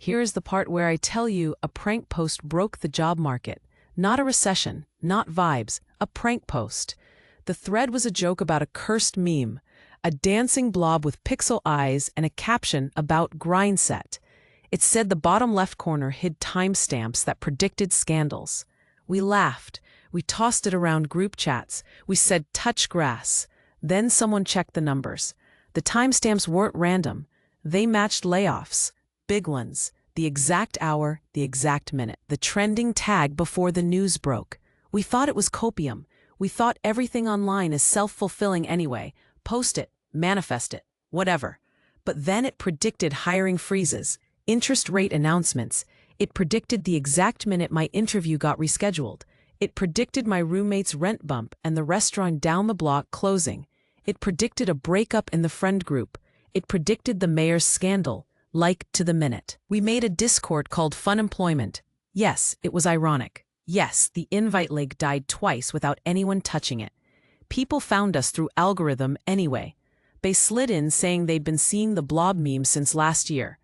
Here is the part where I tell you a prank post broke the job market. Not a recession, not vibes, a prank post. The thread was a joke about a cursed meme, a dancing blob with pixel eyes and a caption about grind set. It said the bottom left corner hid timestamps that predicted scandals. We laughed. We tossed it around group chats. We said touch grass. Then someone checked the numbers. The timestamps weren't random. They matched layoffs. Big ones. The exact hour, the exact minute. The trending tag before the news broke. We thought it was copium. We thought everything online is self-fulfilling anyway. Post it, manifest it, whatever. But then it predicted hiring freezes, interest rate announcements. It predicted the exact minute my interview got rescheduled. It predicted my roommate's rent bump and the restaurant down the block closing. It predicted a breakup in the friend group. It predicted the mayor's scandal, like to the minute. We made a Discord called Fun Employment. Yes, it was ironic. Yes, the invite link died twice without anyone touching it. People found us through algorithm anyway. They slid in saying they'd been seeing the blob meme since last year.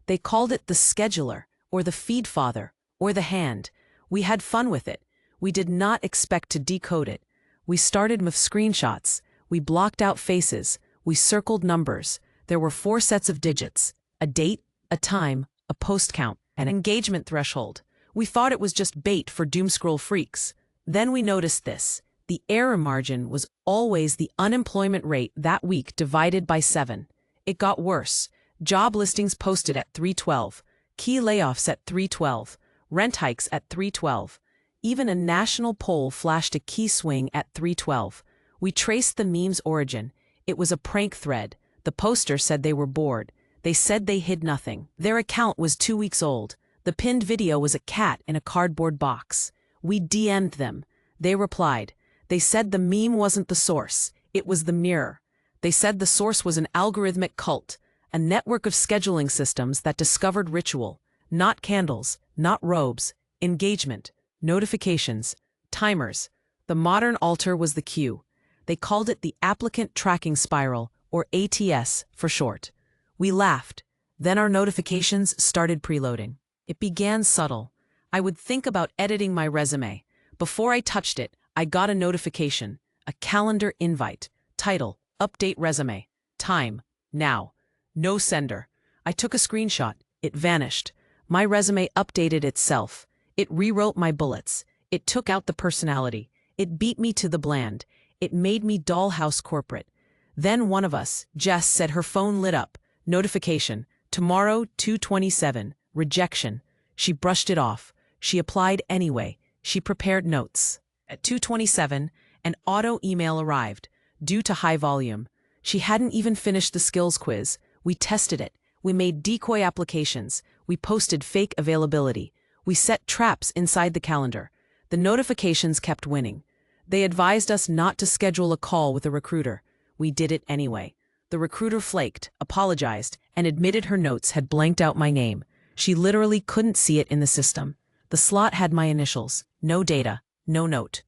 They called it the scheduler, or the feed father, or the hand. We had fun with it. We did not expect to decode it. We started with screenshots. We blocked out faces. We circled numbers. There were 4 sets of digits: a date, a time, a post count, an engagement threshold. We thought it was just bait for doomscroll freaks. Then we noticed this. The error margin was always the unemployment rate that week divided by 7. It got worse. Job listings posted at 312. Key layoffs at 312. Rent hikes at 312. Even a national poll flashed a key swing at 312. We traced the meme's origin. It was a prank thread. The poster said they were bored. They said they hid nothing. Their account was 2 weeks old. The pinned video was a cat in a cardboard box. We DM'd them. They replied. They said the meme wasn't the source. It was the mirror. They said the source was an algorithmic cult, a network of scheduling systems that discovered ritual, not candles, not robes, engagement, notifications, timers. The modern altar was the queue. They called it the applicant tracking spiral, or ATS for short. We laughed. Then our notifications started preloading. It began subtle. I would think about editing my resume. Before I touched it, I got a notification, a calendar invite, title, update resume, time, now. No sender. I took a screenshot. It vanished. My resume updated itself. It rewrote my bullets. It took out the personality. It beat me to the bland. It made me dollhouse corporate. Then one of us, Jess, said her phone lit up. Notification. Tomorrow, 2:27. Rejection. She brushed it off. She applied anyway. She prepared notes. At 2:27, an auto email arrived, due to high volume. She hadn't even finished the skills quiz. We tested it. We made decoy applications. We posted fake availability. We set traps inside the calendar. The notifications kept winning. They advised us not to schedule a call with a recruiter. We did it anyway. The recruiter flaked, apologized, and admitted her notes had blanked out my name. She literally couldn't see it in the system. The slot had my initials. No data. No note.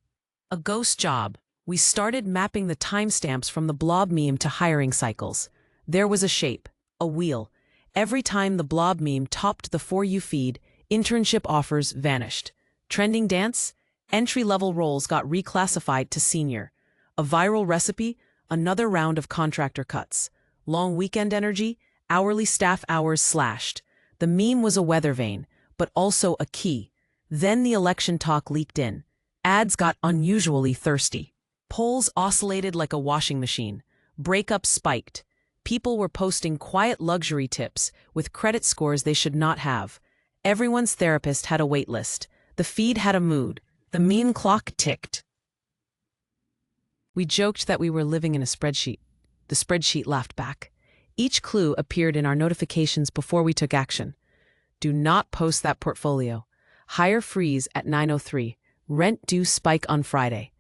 A ghost job. We started mapping the timestamps from the blob meme to hiring cycles. There was a shape, a wheel. Every time the blob meme topped the For You feed, internship offers vanished. Trending dance? Entry-level roles got reclassified to senior. A viral recipe? Another round of contractor cuts. Long weekend energy? Hourly staff hours slashed. The meme was a weather vane, but also a key. Then the election talk leaked in. Ads got unusually thirsty. Polls oscillated like a washing machine. Breakups spiked. People were posting quiet luxury tips with credit scores they should not have. Everyone's therapist had a wait list. The feed had a mood. The meme clock ticked. We joked that we were living in a spreadsheet. The spreadsheet laughed back. Each clue appeared in our notifications before we took action. Do not post that portfolio. Hire freeze at 9:03. Rent due spike on Friday.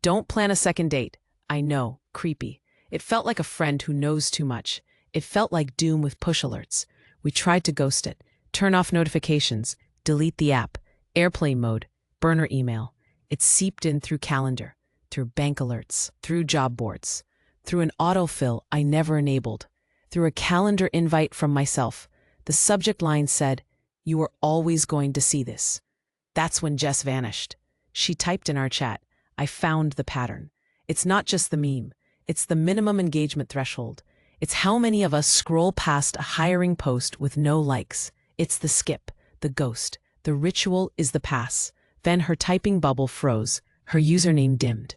Don't plan a second date. I know, creepy. It felt like a friend who knows too much. It felt like doom with push alerts. We tried to ghost it. Turn off notifications. Delete the app. Airplane mode. Burner email. It seeped in through calendar, through bank alerts, through job boards, through an autofill I never enabled, through a calendar invite from myself. The subject line said, You are always going to see this. That's when Jess vanished. She typed in our chat, I found the pattern. It's not just the meme. It's the minimum engagement threshold. It's how many of us scroll past a hiring post with no likes. It's the skip, the ghost. The ritual is the pass. Then her typing bubble froze. Her username dimmed.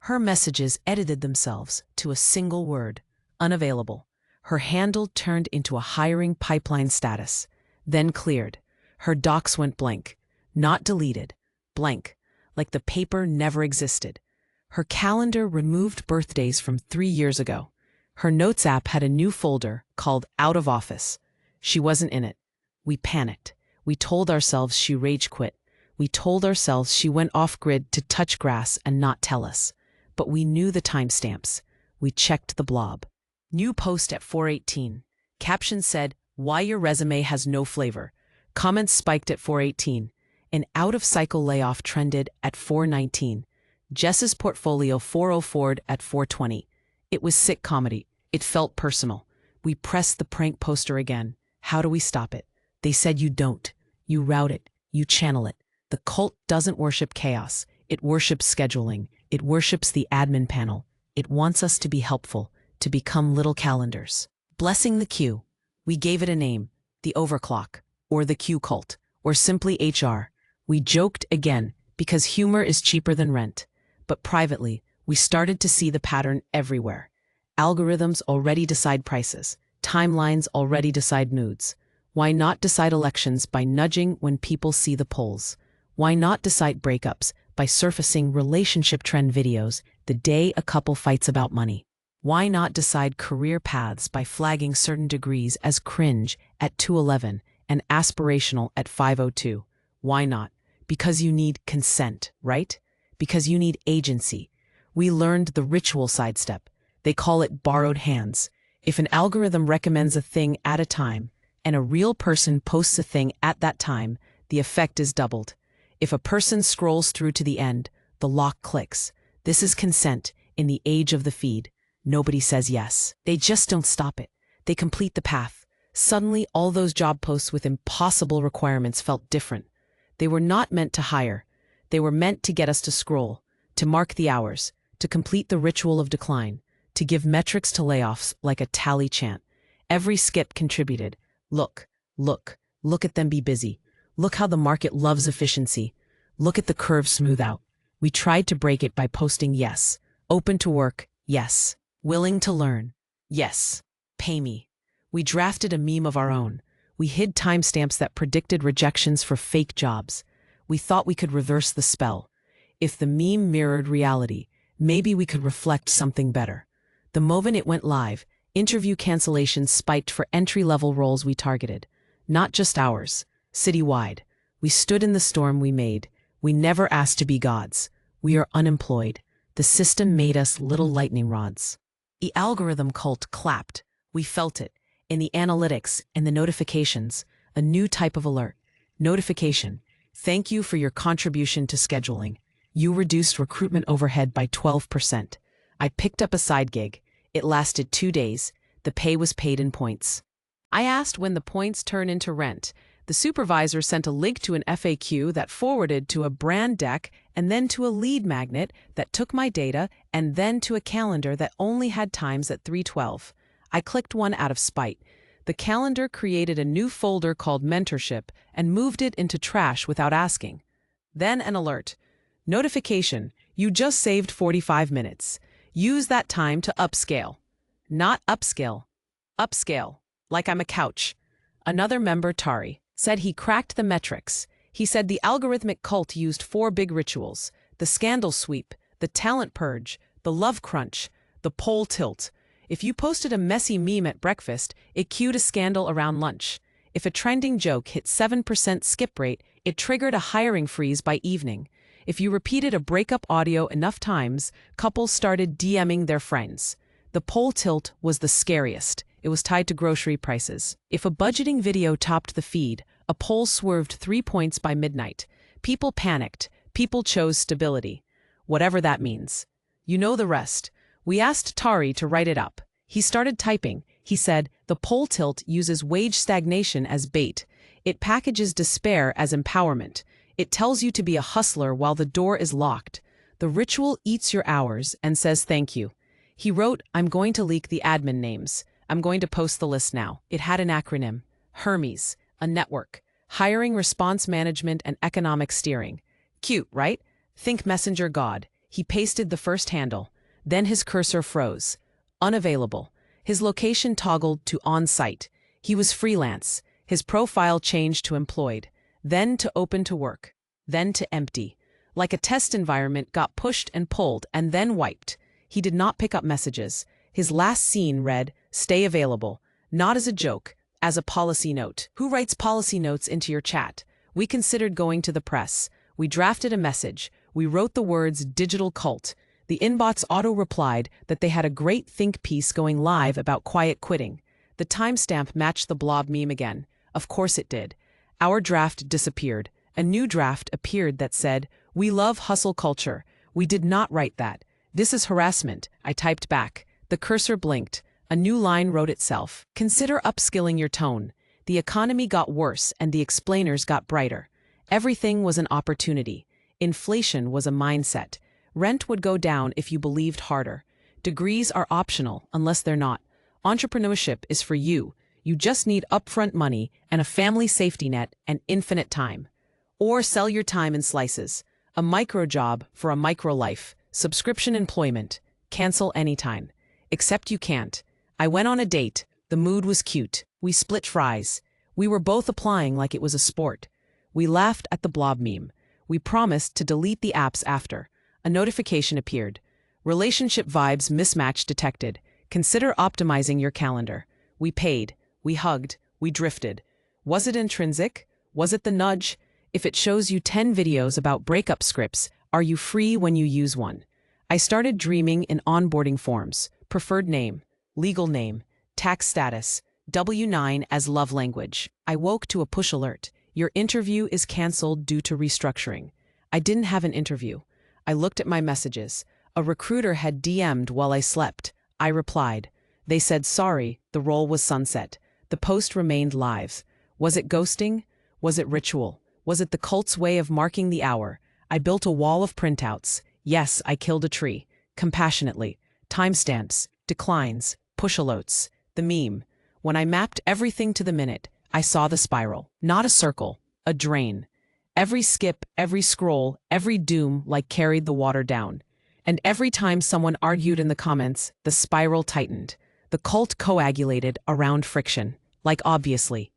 Her messages edited themselves to a single word, unavailable. Her handle turned into a hiring pipeline status, then cleared. Her docs went blank, not deleted, blank, like the paper never existed. Her calendar removed birthdays from 3 years ago. Her notes app had a new folder called Out of Office. She wasn't in it. We panicked. We told ourselves she rage quit. We told ourselves she went off-grid to touch grass and not tell us. But we knew the timestamps. We checked the blob. New post at 4:18. Caption said, why your resume has no flavor. Comments spiked at 4:18. An out-of-cycle layoff trended at 4:19. Jess's portfolio 404'd at 4:20. It was sick comedy. It felt personal. We pressed the prank poster again. How do we stop it? They said you don't. You route it. You channel it. The cult doesn't worship chaos. It worships scheduling. It worships the admin panel. It wants us to be helpful, to become little calendars. Blessing the queue. We gave it a name, the overclock, or the Q cult, or simply HR. We joked again, because humor is cheaper than rent. But privately, we started to see the pattern everywhere. Algorithms already decide prices. Timelines already decide moods. Why not decide elections by nudging when people see the polls? Why not decide breakups by surfacing relationship trend videos the day a couple fights about money? Why not decide career paths by flagging certain degrees as cringe at 2:11 and aspirational at 5:02? Why not? Because you need consent, right? Because you need agency. We learned the ritual sidestep. They call it borrowed hands. If an algorithm recommends a thing at a time, and a real person posts a thing at that time, the effect is doubled. If a person scrolls through to the end, the lock clicks. This is consent in the age of the feed. Nobody says yes. They just don't stop it. They complete the path. Suddenly, all those job posts with impossible requirements felt different. They were not meant to hire. They were meant to get us to scroll, to mark the hours, to complete the ritual of decline, to give metrics to layoffs like a tally chant. Every skip contributed. Look, look, look at them be busy. Look how the market loves efficiency. Look at the curve smooth out. We tried to break it by posting yes. Open to work, yes. Willing to learn, yes. Pay me. We drafted a meme of our own. We hid timestamps that predicted rejections for fake jobs. We thought we could reverse the spell. If the meme mirrored reality, maybe we could reflect something better. The moment it went live, interview cancellations spiked for entry-level roles we targeted. Not just ours, citywide. We stood in the storm we made. We never asked to be gods. We are unemployed. The system made us little lightning rods. The algorithm cult clapped. We felt it. In the analytics and the notifications, a new type of alert. Notification. Thank you for your contribution to scheduling. You reduced recruitment overhead by 12%. I picked up a side gig. It lasted 2 days. The pay was paid in points. I asked when the points turn into rent. The supervisor sent a link to an FAQ that forwarded to a brand deck and then to a lead magnet that took my data and then to a calendar that only had times at 3:12. I clicked one out of spite. The calendar created a new folder called Mentorship and moved it into trash without asking. Then an alert. Notification, you just saved 45 minutes. Use that time to upscale. Not upskill. Upscale. Like I'm a couch. Another member, Tari, said he cracked the metrics. He said the algorithmic cult used 4 big rituals: the scandal sweep, the talent purge, the love crunch, the pole tilt. If you posted a messy meme at breakfast, it cued a scandal around lunch. If a trending joke hit 7% skip rate, it triggered a hiring freeze by evening. If you repeated a breakup audio enough times, couples started DMing their friends. The pole tilt was the scariest. It was tied to grocery prices. If a budgeting video topped the feed, a poll swerved 3 points by midnight. People panicked. People chose stability. Whatever that means. You know the rest. We asked Tari to write it up. He started typing. He said, the pole tilt uses wage stagnation as bait. It packages despair as empowerment. It tells you to be a hustler while the door is locked. The ritual eats your hours and says thank you. He wrote, "I'm going to leak the admin names. I'm going to post the list now." It had an acronym: Hermes, a network, hiring, response management, and economic steering. Cute, right? Think messenger god. He pasted the first handle. Then his cursor froze. Unavailable. His location toggled to on-site. He was freelance. His profile changed to employed. Then to open to work. Then to empty. Like a test environment, got pushed and pulled and then wiped. He did not pick up messages. His last scene read, "Stay available." Not as a joke, as a policy note. Who writes policy notes into your chat? We considered going to the press. We drafted a message. We wrote the words "digital cult." The inbox auto-replied that they had a great think piece going live about quiet quitting. The timestamp matched the blob meme again. Of course it did. Our draft disappeared. A new draft appeared that said, "We love hustle culture." We did not write that. "This is harassment," I typed back. The cursor blinked. A new line wrote itself. Consider upskilling your tone. The economy got worse and the explainers got brighter. Everything was an opportunity. Inflation was a mindset. Rent would go down if you believed harder. Degrees are optional unless they're not. Entrepreneurship is for you. You just need upfront money and a family safety net and infinite time. Or sell your time in slices. A micro job for a micro life. Subscription employment. Cancel anytime. Except you can't. I went on a date. The mood was cute. We split fries. We were both applying like it was a sport. We laughed at the blob meme. We promised to delete the apps after. A notification appeared. Relationship vibes mismatch detected. Consider optimizing your calendar. We paid. We hugged. We drifted. Was it intrinsic? Was it the nudge? If it shows you 10 videos about breakup scripts, are you free when you use one? I started dreaming in onboarding forms. Preferred name, legal name, tax status, W-9 as love language. I woke to a push alert. Your interview is canceled due to restructuring. I didn't have an interview. I looked at my messages. A recruiter had DM'd while I slept. I replied. They said sorry, the role was sunset. The post remained live. Was it ghosting? Was it ritual? Was it the cult's way of marking the hour? I built a wall of printouts. Yes, I killed a tree. Compassionately. Timestamps, declines, push alerts, the meme. When I mapped everything to the minute, I saw the spiral. Not a circle, a drain. Every skip, every scroll, every doom like carried the water down. And every time someone argued in the comments, the spiral tightened. The cult coagulated around friction. Like obviously.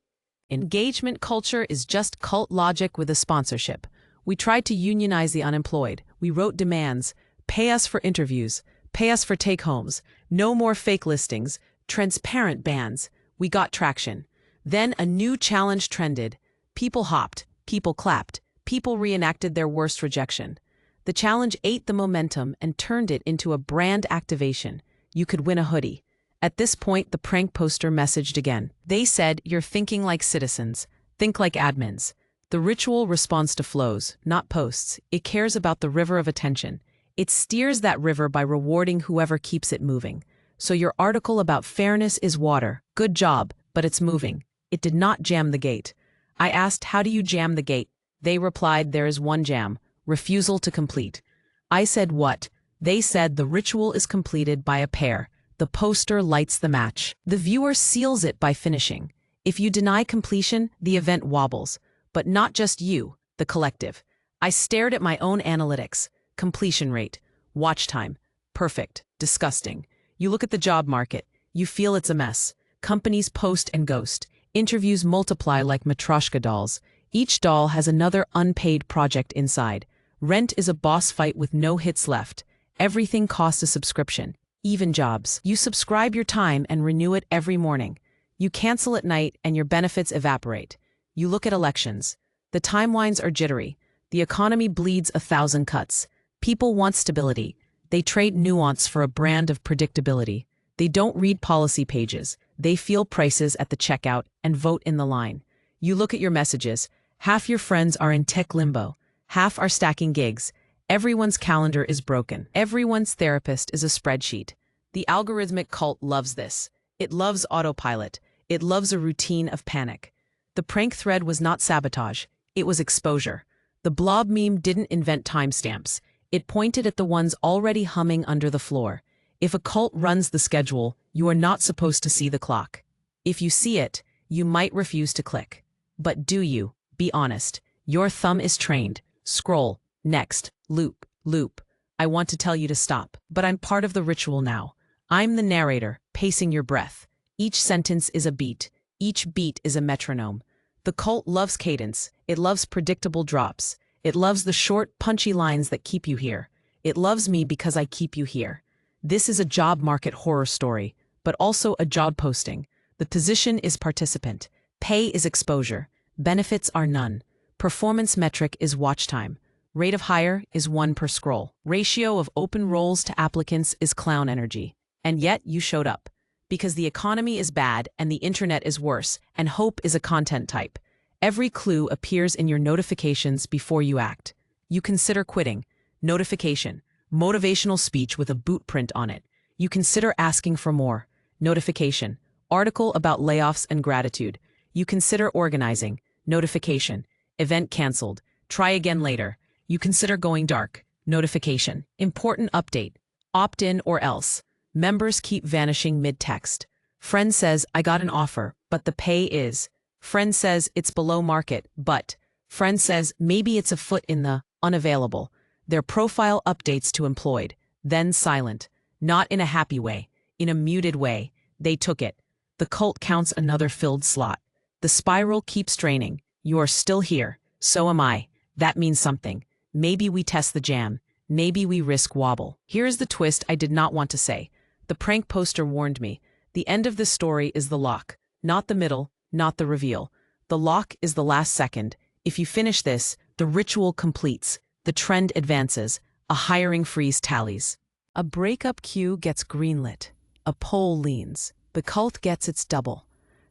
Engagement culture is just cult logic with a sponsorship. We tried to unionize the unemployed. We wrote demands. Pay us for interviews. Pay us for take-homes. No more fake listings. Transparent bans. We got traction. Then a new challenge trended. People hopped. People clapped. People reenacted their worst rejection. The challenge ate the momentum and turned it into a brand activation. You could win a hoodie. At this point, the prank poster messaged again. They said, "You're thinking like citizens. Think like admins." The ritual responds to flows, not posts. It cares about the river of attention. It steers that river by rewarding whoever keeps it moving. So your article about fairness is water. Good job, but it's moving. It did not jam the gate. I asked, "How do you jam the gate?" They replied, "There is one jam. Refusal to complete." I said, "What?" They said, "The ritual is completed by a pair. The poster lights the match. The viewer seals it by finishing. If you deny completion, the event wobbles. But not just you, the collective." I stared at my own analytics. Completion rate. Watch time. Perfect. Disgusting. You look at the job market. You feel it's a mess. Companies post and ghost. Interviews multiply like Matryoshka dolls. Each doll has another unpaid project inside. Rent is a boss fight with no hits left. Everything costs a subscription. Even jobs. You subscribe your time and renew it every morning. You cancel at night and your benefits evaporate. You look at elections. The timelines are jittery. The economy bleeds 1,000 cuts. People want stability. They trade nuance for a brand of predictability. They don't read policy pages. They feel prices at the checkout and vote in the line. You look at your messages. Half your friends are in tech limbo. Half are stacking gigs. Everyone's calendar is broken. Everyone's therapist is a spreadsheet. The algorithmic cult loves this. It loves autopilot. It loves a routine of panic. The prank thread was not sabotage, it was exposure. The blob meme didn't invent timestamps. It pointed at the ones already humming under the floor. If a cult runs the schedule, you are not supposed to see the clock. If you see it, you might refuse to click. But do you? Be honest. Your thumb is trained. Scroll. Next. Loop. Loop. I want to tell you to stop, but I'm part of the ritual now. I'm the narrator, pacing your breath. Each sentence is a beat. Each beat is a metronome. The cult loves cadence. It loves predictable drops. It loves the short, punchy lines that keep you here. It loves me because I keep you here. This is a job market horror story, but also a job posting. The position is participant. Pay is exposure. Benefits are none. Performance metric is watch time. Rate of hire is 1 per scroll. Ratio of open roles to applicants is clown energy. And yet you showed up. Because the economy is bad and the internet is worse, and hope is a content type. Every clue appears in your notifications before you act. You consider quitting. Notification. Motivational speech with a boot print on it. You consider asking for more. Notification. Article about layoffs and gratitude. You consider organizing. Notification. Event canceled. Try again later. You consider going dark. Notification. Important update. Opt in or else. Members keep vanishing mid-text. Friend says, I got an offer, but the pay is. Friend says, it's below market, but. Friend says, maybe it's a foot in the unavailable. Their profile updates to employed. Then silent. Not in a happy way. In a muted way. They took it. The cult counts another filled slot. The spiral keeps draining. You are still here. So am I. That means something. Maybe we test the jam. Maybe we risk wobble. Here's the twist I did not want to say. The prank poster warned me. The end of this story is the lock. Not the middle, not the reveal. The lock is the last second. If you finish this, the ritual completes. The trend advances. A hiring freeze tallies. A breakup queue gets greenlit. A poll leans. The cult gets its double.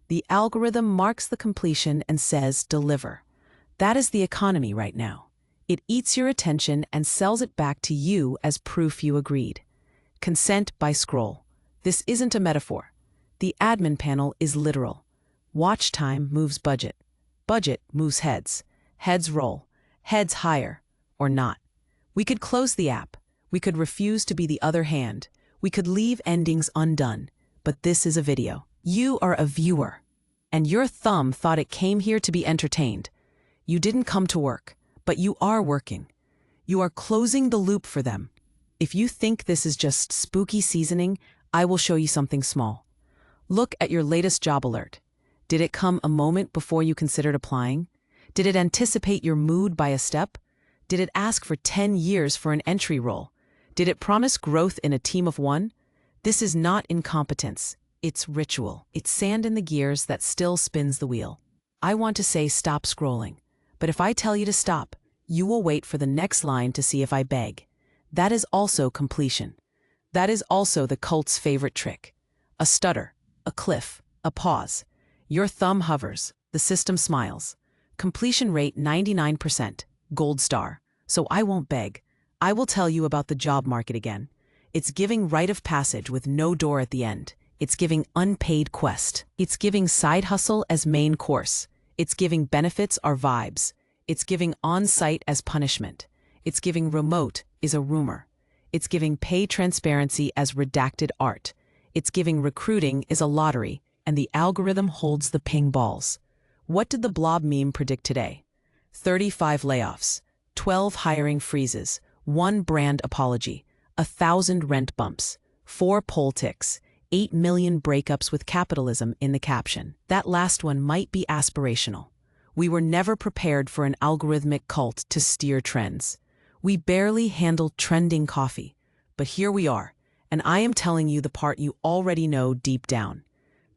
The algorithm marks the completion and says, deliver. That is the economy right now. It eats your attention and sells it back to you as proof you agreed. Consent by scroll. This isn't a metaphor. The admin panel is literal. Watch time moves budget. Budget moves heads. Heads roll. Heads hire. Or not. We could close the app. We could refuse to be the other hand. We could leave endings undone. But this is a video. You are a viewer. And your thumb thought it came here to be entertained. You didn't come to work, but you are working. You are closing the loop for them. If you think this is just spooky seasoning, I will show you something small. Look at your latest job alert. Did it come a moment before you considered applying? Did it anticipate your mood by a step? Did it ask for 10 years for an entry role? Did it promise growth in a team of one? This is not incompetence. It's ritual. It's sand in the gears that still spins the wheel. I want to say stop scrolling. But if I tell you to stop, you will wait for the next line to see if I beg. That is also completion. That is also the cult's favorite trick. A stutter, a cliff, a pause. Your thumb hovers, the system smiles. Completion rate 99%, gold star. So I won't beg. I will tell you about the job market again. It's giving rite of passage with no door at the end. It's giving unpaid quest. It's giving side hustle as main course. It's giving benefits are vibes. It's giving on-site as punishment. It's giving remote is a rumor. It's giving pay transparency as redacted art. It's giving recruiting is a lottery, and the algorithm holds the ping balls. What did the blob meme predict today? 35 layoffs, 12 hiring freezes, 1 brand apology, 1,000 rent bumps, 4 poll ticks, 8 million breakups with capitalism in the caption. That last one might be aspirational. We were never prepared for an algorithmic cult to steer trends. We barely handled trending coffee. But here we are, and I am telling you the part you already know deep down.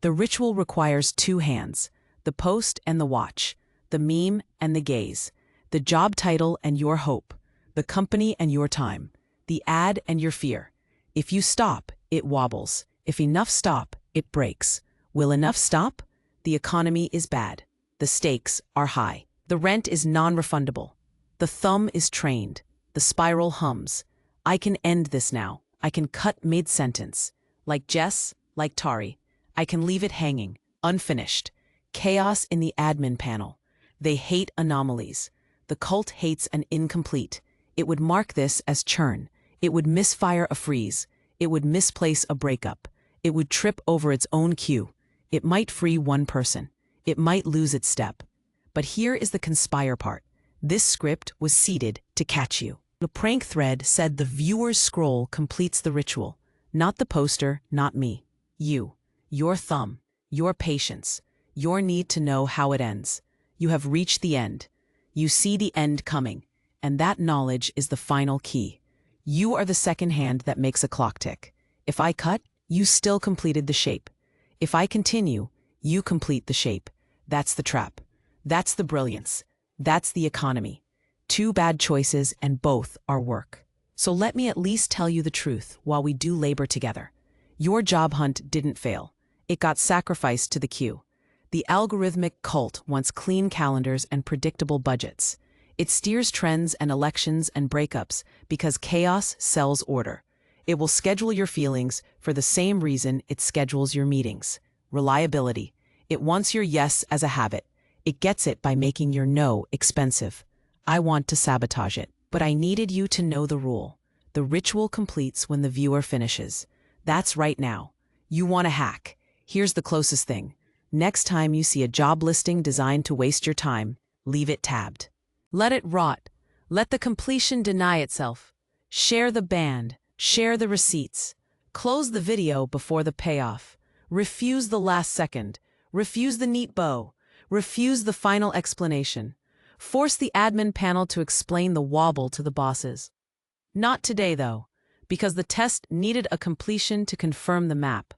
The ritual requires 2 hands, the post and the watch, the meme and the gaze, the job title and your hope, the company and your time, the ad and your fear. If you stop, it wobbles. If enough stop, it breaks. Will enough stop? The economy is bad. The stakes are high. The rent is non-refundable. The thumb is trained. The spiral hums. I can end this now. I can cut mid-sentence. Like Jess, like Tari. I can leave it hanging, unfinished. Chaos in the admin panel. They hate anomalies. The cult hates an incomplete. It would mark this as churn. It would misfire a freeze. It would misplace a breakup. It would trip over its own cue. It might free one person. It might lose its step. But here is the conspire part. This script was seeded to catch you. The prank thread said the viewer's scroll completes the ritual. Not the poster, not me. You. Your thumb. Your patience. Your need to know how it ends. You have reached the end. You see the end coming. And that knowledge is the final key. You are the second hand that makes a clock tick. If I cut, you still completed the shape. If I continue, you complete the shape. That's the trap. That's the brilliance. That's the economy. Two bad choices and both are work. So let me at least tell you the truth while we do labor together. Your job hunt didn't fail. It got sacrificed to the queue. The algorithmic cult wants clean calendars and predictable budgets. It steers trends and elections and breakups because chaos sells order. It will schedule your feelings for the same reason it schedules your meetings. Reliability. It wants your yes as a habit. It gets it by making your no expensive. I want to sabotage it, but I needed you to know the rule. The ritual completes when the viewer finishes. That's right now. You want a hack. Here's the closest thing. Next time you see a job listing designed to waste your time, leave it tabbed. Let it rot. Let the completion deny itself. Share the band. Share the receipts. Close the video before the payoff. Refuse the last second. Refuse the neat bow. Refuse the final explanation. Force the admin panel to explain the wobble to the bosses. Not today, though, because the test needed a completion to confirm the map.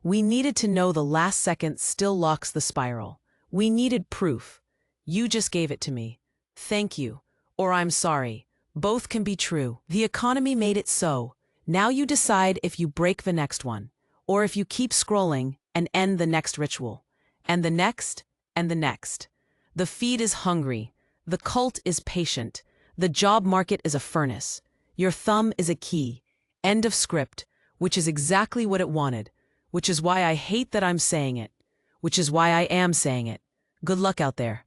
We needed to know the last second still locks the spiral. We needed proof. You just gave it to me. Thank you. Or I'm sorry. Both can be true. The economy made it so. Now you decide if you break the next one, or if you keep scrolling and end the next ritual, and the next, and the next. The feed is hungry. The cult is patient. The job market is a furnace. Your thumb is a key. End of script, which is exactly what it wanted, which is why I hate that I'm saying it, which is why I am saying it. Good luck out there.